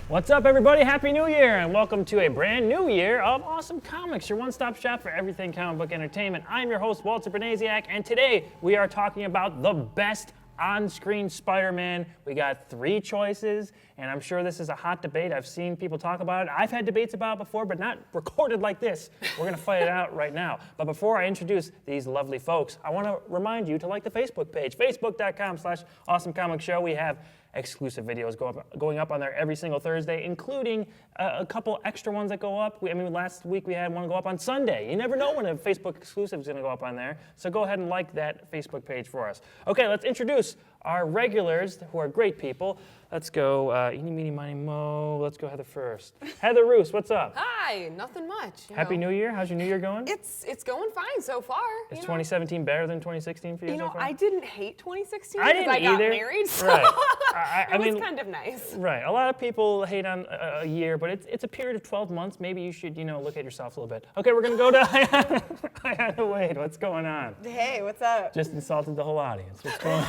What's up, everybody? Happy New Year, and welcome to a brand new year of Awesome Comics, your one-stop shop for everything comic book entertainment. I'm your host, Walter Bernasiak, and today we are talking about the best on-screen Spider-Man. We got 3 choices, and I'm sure this is a hot debate. I've seen people talk about it. I've had debates about it before, but not recorded like this. We're gonna fight it out right now. But before I introduce these lovely folks, I wanna remind you to like the Facebook page, facebook.com/awesomecomicshow. We have exclusive videos going up on there every single Thursday, including a couple extra ones that go up. Last week we had one go up on Sunday. You never know when a Facebook exclusive is going to go up on there, so go ahead and like that Facebook page for us. Okay, let's introduce our regulars, who are great people. Let's go, eeny, meeny, miny, mo. Let's go Heather first. Heather Roos, what's up? Hi, nothing much. Happy New Year. How's your New Year going? It's going fine so far. Is 2017 better than 2016 for you so far? I didn't hate 2016 I didn't because I got either. married, so Right. it was kind of nice. Right. A lot of people hate on a year, but it's a period of 12 months. Maybe you should, look at yourself a little bit. Okay, we're going to go to Ayana Wade. What's going on? Hey, what's up? Just insulted the whole audience. What's going on?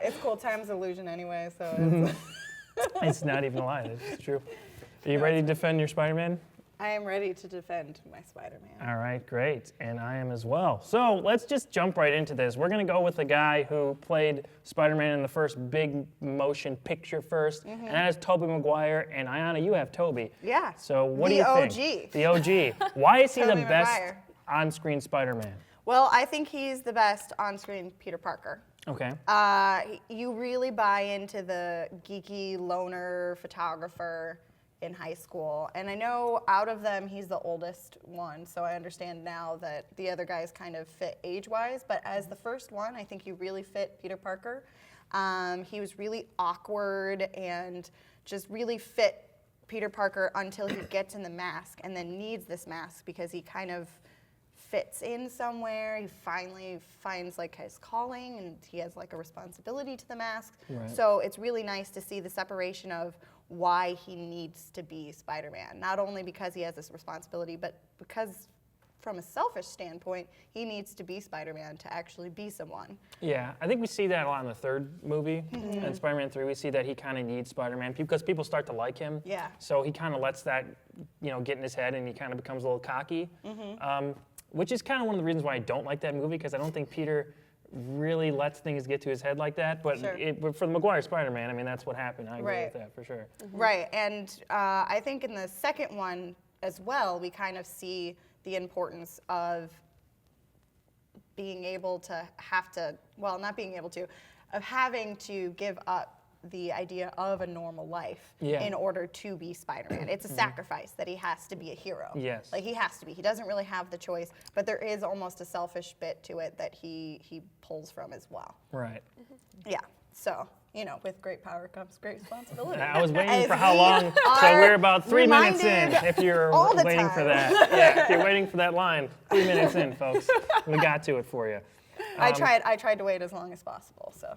It's cool time's illusion anyway, so It's not even a lie. It's true. Are you ready to defend your Spider-Man? I am ready to defend my Spider-Man. All right, great. And I am as well. So let's just jump right into this. We're going to go with the guy who played Spider-Man in the first big motion picture first, and that is Tobey Maguire. And Ayana, you have Tobey. Yeah. So what do you think? The OG. Why is he the Tobey best Maguire. on-screen Spider-Man? Well, I think he's the best on-screen Peter Parker. Okay. You really buy into the geeky loner photographer in high school. And I know out of them, he's the oldest one, so I understand now that the other guys kind of fit age-wise, but as the first one, I think you really fit Peter Parker. He was really awkward and just really fit Peter Parker until he gets in the mask and then needs this mask because he kind of fits in somewhere. He finally finds like his calling and he has like a responsibility to the mask. Right. So it's really nice to see the separation of why he needs to be Spider-Man. Not only because he has this responsibility, but because from a selfish standpoint, he needs to be Spider-Man to actually be someone. Yeah, I think we see that a lot in the third movie. In Spider-Man 3, we see that he kind of needs Spider-Man because people start to like him. Yeah. So he kind of lets that, get in his head and he kind of becomes a little cocky. Which is kind of one of the reasons why I don't like that movie, because I don't think Peter really lets things get to his head like that. But Sure. But for the Maguire Spider-Man, that's what happened. I agree with that for sure. Right, and I think in the second one as well, we kind of see the importance of being able to of having to give up the idea of a normal life in order to be Spider-Man. It's a sacrifice that he has to be a hero. Yes. Like he has to be. He doesn't really have the choice, but there is almost a selfish bit to it that he pulls from as well. Right. Yeah, so, with great power comes great responsibility. I was waiting As for how we long, so are we're about 3 minutes in, reminded if you're all the waiting for time. that. Yeah, if you're waiting for that line, 3 minutes in, folks. We got to it for you. I tried to wait as long as possible, so.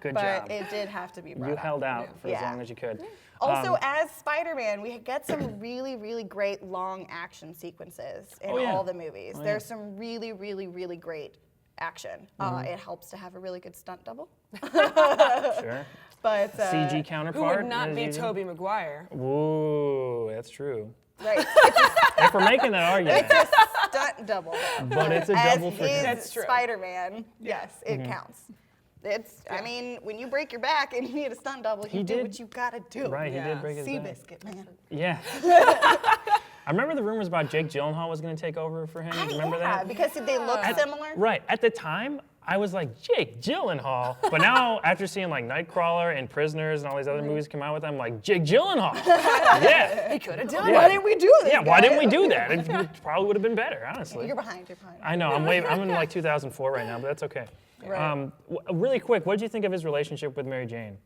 Good But job. it did have to be brought You up. held out for as Yeah. long as you could. Also, as Spider-Man, we get some really, really great long action sequences in all the movies. There's some really, really, really great action. It helps to have a really good stunt double. Sure. But CG Who counterpart. would not as be usual? Tobey Maguire? Ooh, that's true. right, If we're making that argument. it's a stunt double. Though. But it's a As double for his him. That's true. Spider-Man, yes, it counts. When you break your back and you need a stunt double, you do did. what you gotta do. Right, he Yeah. did break his back. Seabiscuit, man. Yeah. I remember the rumors about Jake Gyllenhaal was going to take over for him. Do you remember that? Because they look similar. Right. At the time, I was like, Jake Gyllenhaal. But now, after seeing like Nightcrawler and Prisoners and all these other movies come out with, I'm like, Jake Gyllenhaal. Yeah. He could have done Yeah. Why didn't we do this? Yeah, why guys? didn't we do that? It probably would have been better, honestly. You're behind. I know, I'm in like 2004 right now, but that's okay. Right. Really quick, what did you think of his relationship with Mary Jane?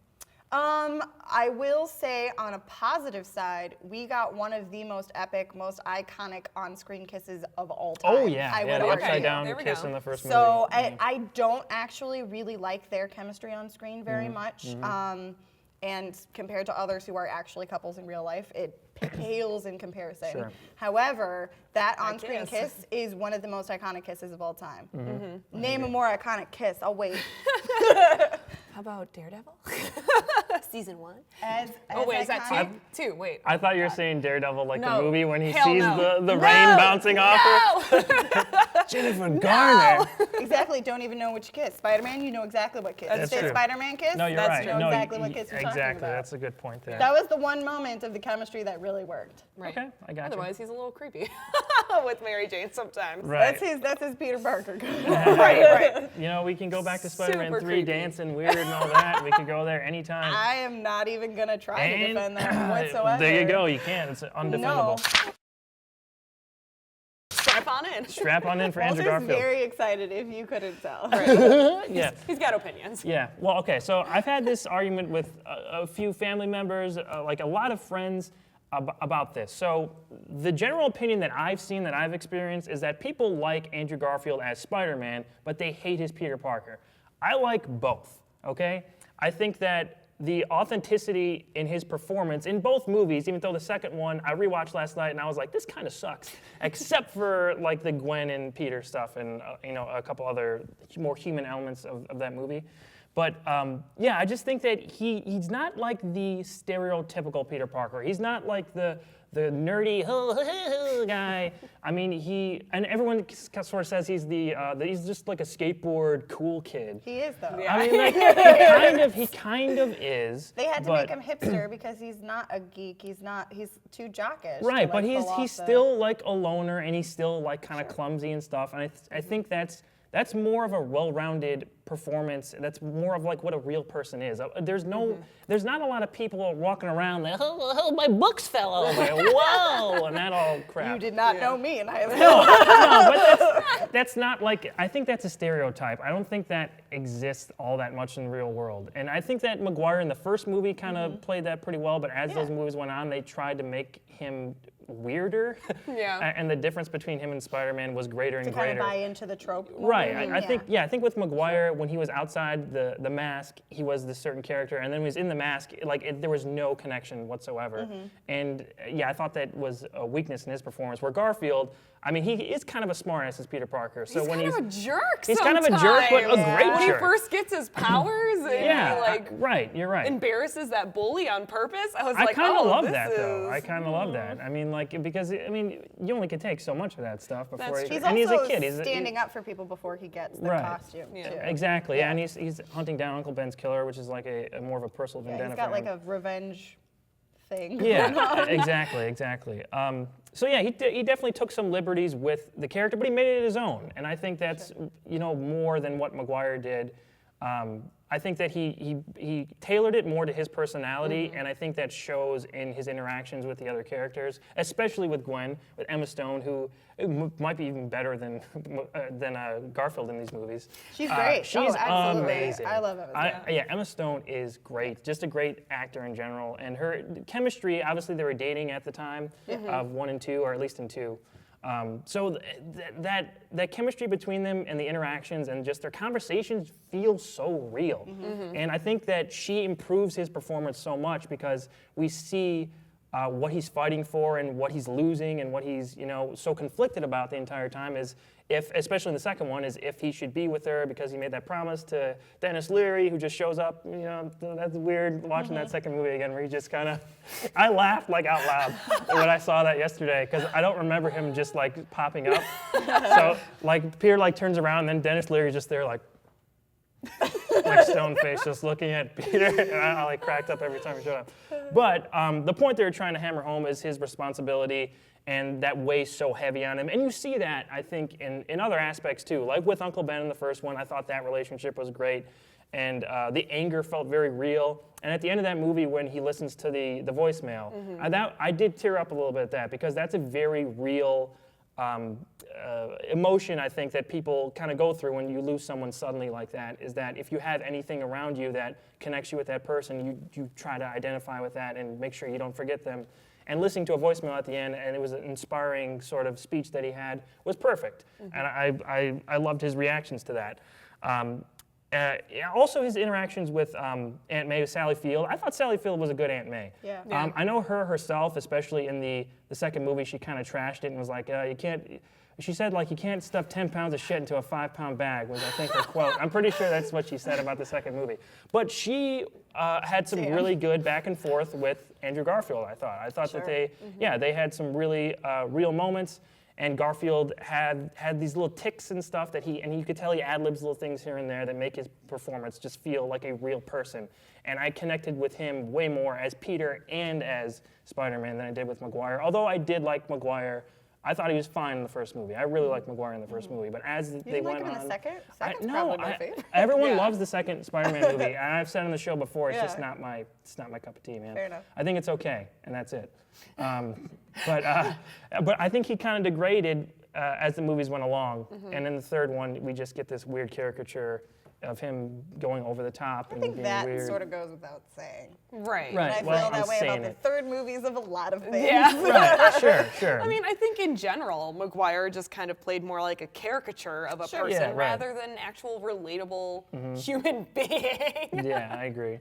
I will say on a positive side, we got one of the most epic, most iconic on-screen kisses of all time. Oh yeah, I yeah, would the argue. upside down There we kiss go. in the first So movie. I don't actually really like their chemistry on screen very much. And compared to others who are actually couples in real life, it pales in comparison. Sure. However, that on-screen kiss. kiss is one of the most iconic kisses of all time. Name a more iconic kiss. I'll wait. How about Daredevil? Season 1? As Oh, wait, is that iconic- 2? 2, wait. I thought you were saying Daredevil, like No. the movie when he Hell sees no. the rain bouncing off her. No! Jennifer Garner. Exactly. Don't even know which kiss. Spider-Man, you know exactly what kiss. That's Say true. Spider-Man kiss. No, you're That's right. true. You know No, exactly what kiss you're talking exactly. about. That's a good point there. That was the one moment of the chemistry that really worked. Right. Okay, I got you. Otherwise, he's a little creepy with Mary Jane sometimes. Right. That's his Peter Parker. Right. You know, we can go back to Spider-Man Super 3 creepy. dancing weird and all that. We could go there anytime. I am not even gonna try to And defend that whatsoever. there you go. You can. It's undefendable. No. Strap on in. Strap on in for Andrew Walter's Garfield. very excited if you couldn't tell. Yeah. He's got opinions. Yeah. Well, okay. So I've had this argument with a few family members, like a lot of friends, about this. So the general opinion that I've seen, that I've experienced, is that people like Andrew Garfield as Spider-Man, but they hate his Peter Parker. I like both. Okay. I think that the authenticity in his performance in both movies, even though the second one I rewatched last night and I was like, this kind of sucks, except for like the Gwen and Peter stuff and a couple other more human elements of that movie. But yeah, I just think that he's not like the stereotypical Peter Parker. He's not like the nerdy guy. I mean, and everyone sort of says he's that he's just like a skateboard cool kid. He is though. Yeah. I mean, like, he kind of is. They had to but- make him hipster because he's not a geek. He's too jockish. to, Right, but like, pull he's off the- still like a loner, and he's still like kind of clumsy and stuff. And I think that's more of a well-rounded performance. That's more of like what a real person is. There's not a lot of people walking around like, oh, my books fell over, whoa, and that all crap. You did not know me, and I have No, but that's not like, I think that's a stereotype. I don't think that exists all that much in the real world. And I think that Maguire in the first movie kind of played that pretty well, but as those movies went on, they tried to make him weirder. Yeah. And the difference between him and Spider-Man was greater and to kind greater. of buy into the trope. Right. Mhm. I think with Maguire, when he was outside the mask, he was this certain character, and then when he was in the mask, there was no connection whatsoever. And yeah, I thought that was a weakness in his performance. Where Garfield, I mean, he is kind of a smartass as Peter Parker. So He's when kind of a jerk he's kind of a jerk, but a sometimes. great When he jerk. first gets his powers and yeah, he right. You're right. embarrasses that bully on purpose, I was I like, kind of oh, love this that though. I is- kind of love that. I mean, because you only can take so much of that stuff before That's He's and he's also a kid. He's standing up for people before he gets the Right. costume. Yeah. Too. Exactly. Yeah, and he's hunting down Uncle Ben's killer, which is like a more of a personal Yeah, vendetta. he's got for like him. a revenge thing. Yeah, exactly. So yeah, he definitely took some liberties with the character, but he made it his own, and I think that's more than what Maguire did. I think that he tailored it more to his personality, and I think that shows in his interactions with the other characters, especially with Gwen, with Emma Stone, who might be even better than Garfield in these movies. She's great. She's Oh, absolutely. amazing. I love Emma Stone. Yeah, Emma Stone is great. Just a great actor in general, and her chemistry. Obviously, they were dating at the time of 1 and 2, or at least in 2. So that chemistry between them and the interactions and just their conversations feel so real. And I think that she improves his performance so much because we see what he's fighting for and what he's losing and what he's so conflicted about the entire time is especially in the second one, is if he should be with her because he made that promise to Dennis Leary, who just shows up. That's weird watching that second movie again, where he just kind of, I laughed like out loud when I saw that yesterday because I don't remember him just like popping up. So like Peter like turns around and then Dennis Leary's just there like stone face, just looking at Peter, and I like cracked up every time he showed up. But the point they were trying to hammer home is his responsibility, and that weighs so heavy on him. And you see that, I think, in other aspects too. Like with Uncle Ben in the first one, I thought that relationship was great, and the anger felt very real. And at the end of that movie, when he listens to the voicemail, I did tear up a little bit at that because that's a very real emotion I think that people kind of go through when you lose someone suddenly like that is that if you have anything around you that connects you with that person, you try to identify with that and make sure you don't forget them. And listening to a voicemail at the end, and it was an inspiring sort of speech that he had, was perfect. And I loved his reactions to that. Also his interactions with Aunt May, Sally Field. I thought Sally Field was a good Aunt May. Yeah. I know her herself, especially in the second movie, she kind of trashed it and was like, you can't, she said like, you can't stuff 10 pounds of shit into a 5-pound bag, was I think her quote. I'm pretty sure that's what she said about the second movie. But she had some really good back and forth with Andrew Garfield, I thought. I thought that they had some really real moments. And Garfield had these little ticks and stuff that you could tell he ad-libs little things here and there that make his performance just feel like a real person. And I connected with him way more as Peter and as Spider-Man than I did with Maguire. Although I did like Maguire, I thought he was fine in the first movie. I really liked Maguire in the first movie, but as they went on, in the second? Second's no, probably my favorite. everyone loves the second Spider-Man movie, and I've said on the show before, it's Yeah. just not my cup of tea, man. Fair enough. I think it's okay, and that's it. But I think he kind of degraded as the movies went along, and in the third one, we just get this weird caricature of him going over the top and I think being that weird. sort of goes without saying. Right. And I Well, feel that I'm way about saying the it. third movies of a lot of things. Yeah. Right, sure. I mean, I think in general, Maguire just kind of played more like a caricature of a person Yeah, right. rather than an actual relatable human being. Yeah, I agree.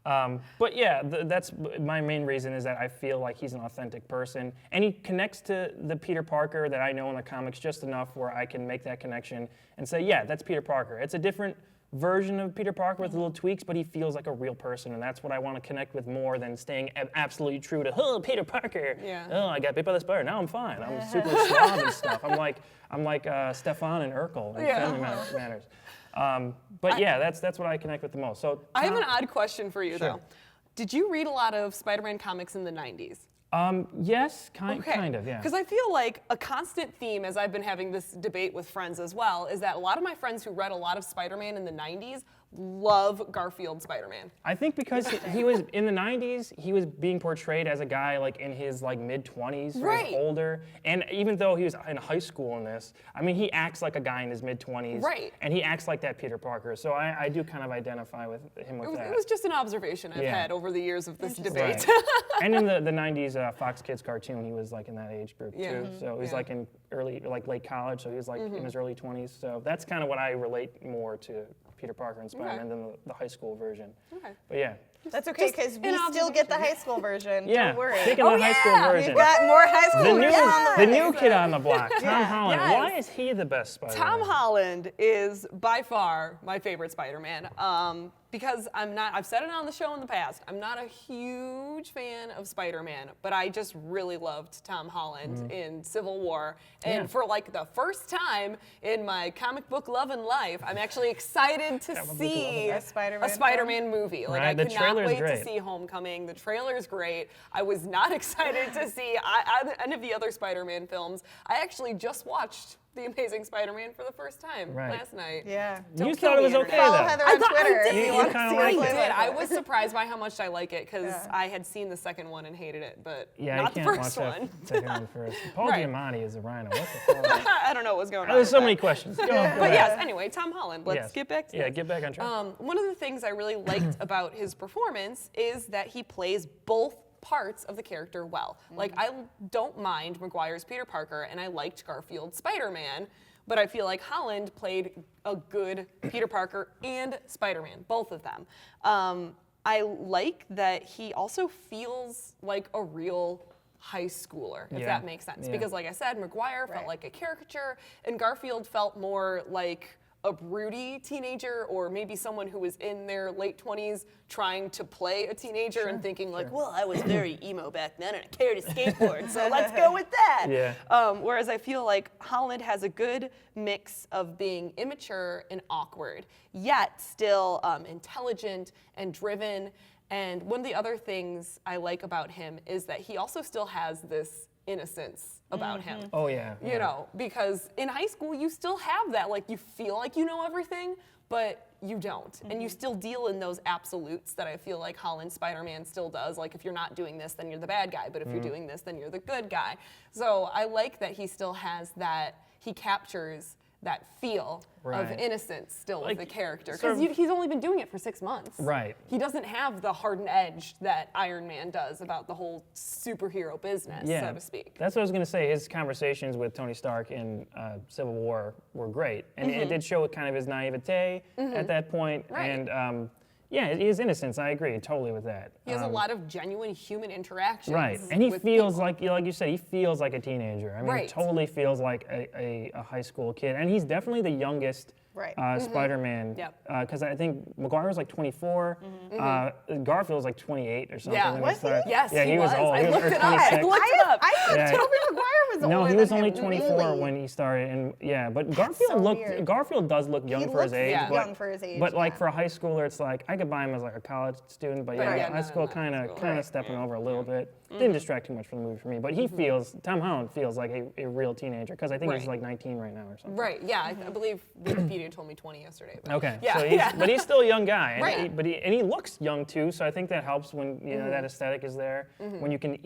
But yeah, that's my main reason is that I feel like he's an authentic person. And he connects to the Peter Parker that I know in the comics just enough where I can make that connection and say, yeah, that's Peter Parker. It's a different version of Peter Parker with little tweaks, but he feels like a real person. And that's what I want to connect with more than staying absolutely true to, oh, Peter Parker. Yeah. Oh, I got bit by the spider. Now I'm fine. I'm super suave and stuff. I'm like Stefan and Urkel in Family Matters. But yeah, that's what I connect with the most. So I have an odd question for you, though. Did you read a lot of Spider-Man comics in the 90s? Yes, kind of, yeah. Because I feel like a constant theme, as I've been having this debate with friends as well, is that a lot of my friends who read a lot of Spider-Man in the 90s love Garfield Spider-Man. I think because he was in the 90s, he was being portrayed as a guy like in his like mid-20s, or Right. older. And even though he was in high school in this, I mean, he acts like a guy in his mid-20s. Right. And he acts like that Peter Parker. So I do kind of identify with him with that. It was just an observation I've Yeah. had over the years of this debate. Right. And in the 90s Fox Kids cartoon, he was like in that age group Yeah. too. So he was Yeah. like in late college, so he was like in his early 20s. So that's kind of what I relate more to Peter Parker and Spider-Man than the high school version. Okay. But yeah. That's okay, Just because we an still get the observation. high school version. Yeah. Don't worry. Speaking of the high school version. We've got more high school The new, versions on the way. new kid on the block, Tom Holland. Yes. Why is he the best Spider-Man? Tom Holland is by far my favorite Spider-Man. Because I've said it on the show in the past, I'm not a huge fan of Spider-Man, but I just really loved Tom Holland in Civil War. And Yeah. for like the first time in my comic book love and life, I'm actually excited to Comic book see love. A Spider-Man a Spider-Man movie. Like Right, I the could not trailer's wait great. to see Homecoming. The trailer's great. I was not excited to see any of the other Spider-Man films. I actually just watched The Amazing Spider-Man for the first time Right. last night. Yeah. Don't You kill thought it me, was okay Internet. Follow though. Heather I on thought I Twitter. did. if You want kinda to see like her it. play did. like I that. was surprised by how much I like it because Yeah. I had seen the second one and hated it, but Yeah, not you the can't first watch one. that second one first. Paul Right. Giamatti is a rhino. What the fuck? I don't know what's going on. There's with so that. many questions. Go, But ahead. yes, anyway, Tom Holland. Let's Yes. get back to Yeah, this. get back on track. One of the things I really liked about his performance is that he plays both parts of the character well. Like, I don't mind Maguire's Peter Parker, and I liked Garfield's Spider-Man, but I feel like Holland played a good Peter Parker and Spider-Man, both of them. I like that he also feels like a real high schooler, if Yeah. that makes sense. Yeah. Because like I said, Maguire felt Right. like a caricature, and Garfield felt more like a broody teenager, or maybe someone who was in their late 20s trying to play a teenager and thinking like, well, I was very emo back then and I carried a skateboard, so let's go with that. Yeah. Whereas I feel like Holland has a good mix of being immature and awkward, yet still intelligent and driven. And one of the other things I like about him is that he also still has this innocence about him. Oh yeah. You know, because in high school you still have that, like you feel like you know everything, but you don't. And you still deal in those absolutes that I feel like Holland Spider-Man still does. Like if you're not doing this, then you're the bad guy, but if you're doing this, then you're the good guy. So I like that he still has that, he captures that feel of innocence still with the character. Because he's only been doing it for 6 months. Right. He doesn't have the hardened edge that Iron Man does about the whole superhero business, so to speak. That's what I was going to say. His conversations with Tony Stark in Civil War were great. And it did show kind of his naivete at that point. Right. And yeah, his innocence, I agree totally with that. He has a lot of genuine human interactions. Right, and he feels people. like you said, he feels like a teenager. I mean, he totally feels like a high school kid. And he's definitely the youngest Spider-Man. Because I think Maguire's like 24, Garfield's like 28 or something. Yeah, was he? Yes, yeah, he was old. I He was, looked or it up. 26. I looked it up. I thought Tobey Maguire was older No, he was than only him, 24 really? when he started, and but Garfield does look young for his age. He young for his age, But like for a high schooler, it's like I could buy him as like a college student, but high school kind of stepping over a little bit. Didn't distract too much from the movie for me, but he feels, Tom Holland feels like a real teenager because I think he's like 19 right now or something. Right, yeah, I believe Wikipedia told me 20 yesterday. But Okay, yeah, so but he's still a young guy, and Right. he looks young too. So I think that helps when that aesthetic is there, when you can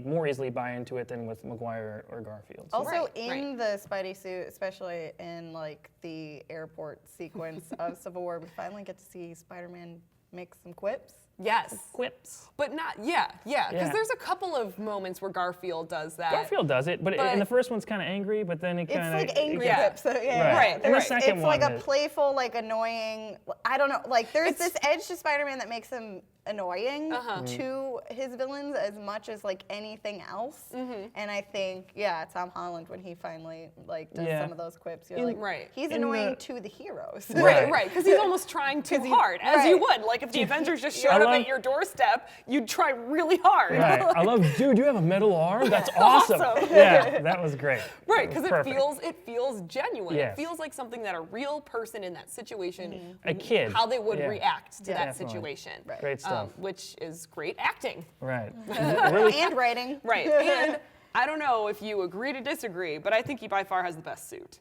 more easily buy into it than with Maguire or Garfield. So. Also, in the Spidey suit, especially in like the airport sequence of Civil War, we finally get to see Spider-Man make some quips. Yes. Quips. But not, because there's a couple of moments where Garfield does that. Garfield does it, but in the first one's kind of angry, but then it kind of... It's like angry quips. So, Right. And the second it's one like a is- playful, like annoying, I don't know, like there's this edge to Spider-Man that makes him annoying to his villains as much as like anything else. And I think, Tom Holland, when he finally like does some of those quips, you're like, he's annoying to the heroes. Right, because he's almost trying too hard, as you would. Like if the Avengers just showed up at your doorstep, you'd try really hard. Right. I love, dude, you have a metal arm? That's awesome. Yeah, that was great. Right, because it feels genuine. Yes. It feels like something that a real person in that situation, a kid, how they would react to that Definitely. situation. Right. Great stuff. Which is great acting. Right. And writing. Right. And I don't know if you agree to disagree, but I think he by far has the best suit.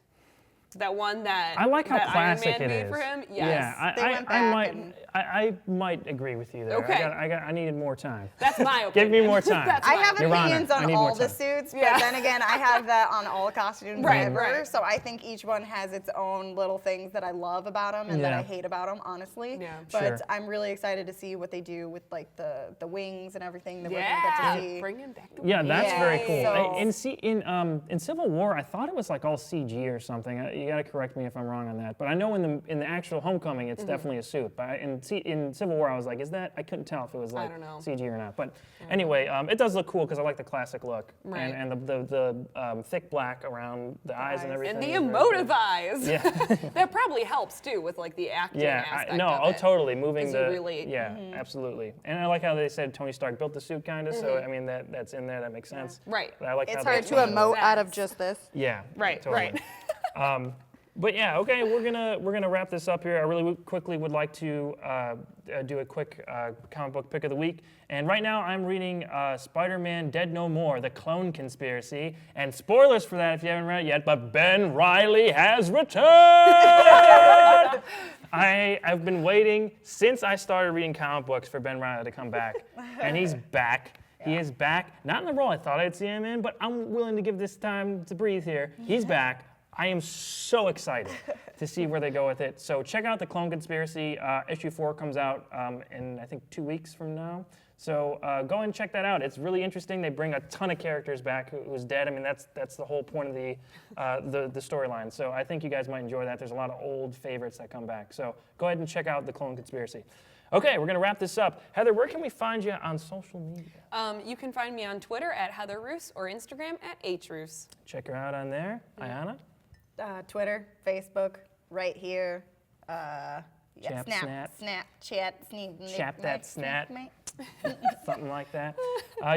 That one that I like how that classic Iron Man it made is. for him. Yes. Yeah, They went back I might agree with you there. Okay. I needed more time. That's my opinion. Give me more time. That's I my have opinion. Your opinions Honor, I on need all more the time. suits, but then again, I have that on all costumes ever. Right. So I think each one has its own little things that I love about them and that I hate about them, honestly. Yeah. But Sure. I'm really excited to see what they do with like the wings and everything that we're Yeah. gonna get to see. Bring him back to Yeah, that's very cool. So- In Civil War, I thought it was like all CG or something. You got to correct me if I'm wrong on that. But I know in the actual Homecoming, it's definitely a suit. But in Civil War, I was like, is that? I couldn't tell if it was like don't know. CG or not. But anyway, it does look cool because I like the classic look Right. and the thick black around the eyes and everything. And the is very emotive cool. eyes. Yeah. That probably helps too with like the acting aspect of it. Totally moving 'Cause the you really- yeah, absolutely. And I like how they said Tony Stark built the suit kind of. So I mean that's in there. That makes sense. Right. But I like It's how hard they- to emote out of just this. Yeah. Right, Totally. But yeah, okay, we're gonna wrap this up here. I really quickly would like to do a quick comic book pick of the week. And right now I'm reading Spider-Man: Dead No More: The Clone Conspiracy. And spoilers for that if you haven't read it yet, but Ben Reilly has returned. I've been waiting since I started reading comic books for Ben Reilly to come back, and he's back. He is back, not in the role I thought I'd see him in, but I'm willing to give this time to breathe here. He's back. I am so excited to see where they go with it. So check out The Clone Conspiracy. Issue 4 comes out in, I think, 2 weeks from now. So go and check that out. It's really interesting. They bring a ton of characters back who was dead. I mean, that's the whole point of the storyline. So I think you guys might enjoy that. There's a lot of old favorites that come back. So go ahead and check out The Clone Conspiracy. Okay, we're going to wrap this up. Heather, where can we find you on social media? You can find me on Twitter at Heather Roos or Instagram at HRoos. Check her out on there. Ayana? Twitter, Facebook, right here. Snapchat. Snapchat, Chap that snap. something like that.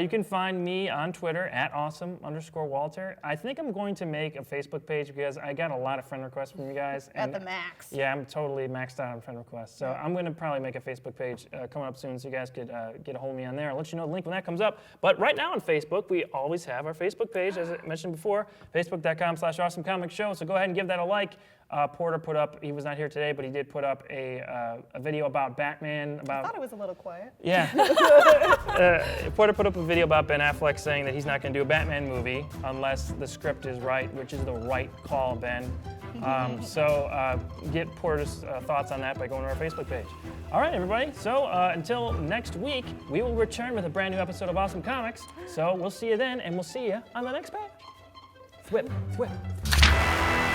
You can find me on Twitter at awesome_Walter. I think I'm going to make a Facebook page because I got a lot of friend requests from you guys. At the max. Yeah, I'm totally maxed out on friend requests. So I'm going to probably make a Facebook page coming up soon so you guys could get a hold of me on there. I'll let you know the link when that comes up. But right now on Facebook, we always have our Facebook page, as I mentioned before, facebook.com/awesomecomicshow. So go ahead and give that a like. Porter put up, he was not here today, but he did put up a video about Batman. I thought it was a little quiet. Yeah. Porter put up a video about Ben Affleck saying that he's not going to do a Batman movie unless the script is right, which is the right call, Ben. So get Porter's thoughts on that by going to our Facebook page. All right, everybody. So until next week, we will return with a brand new episode of Awesome Comics. So we'll see you then, and we'll see you on the next page. Thwip, thwip.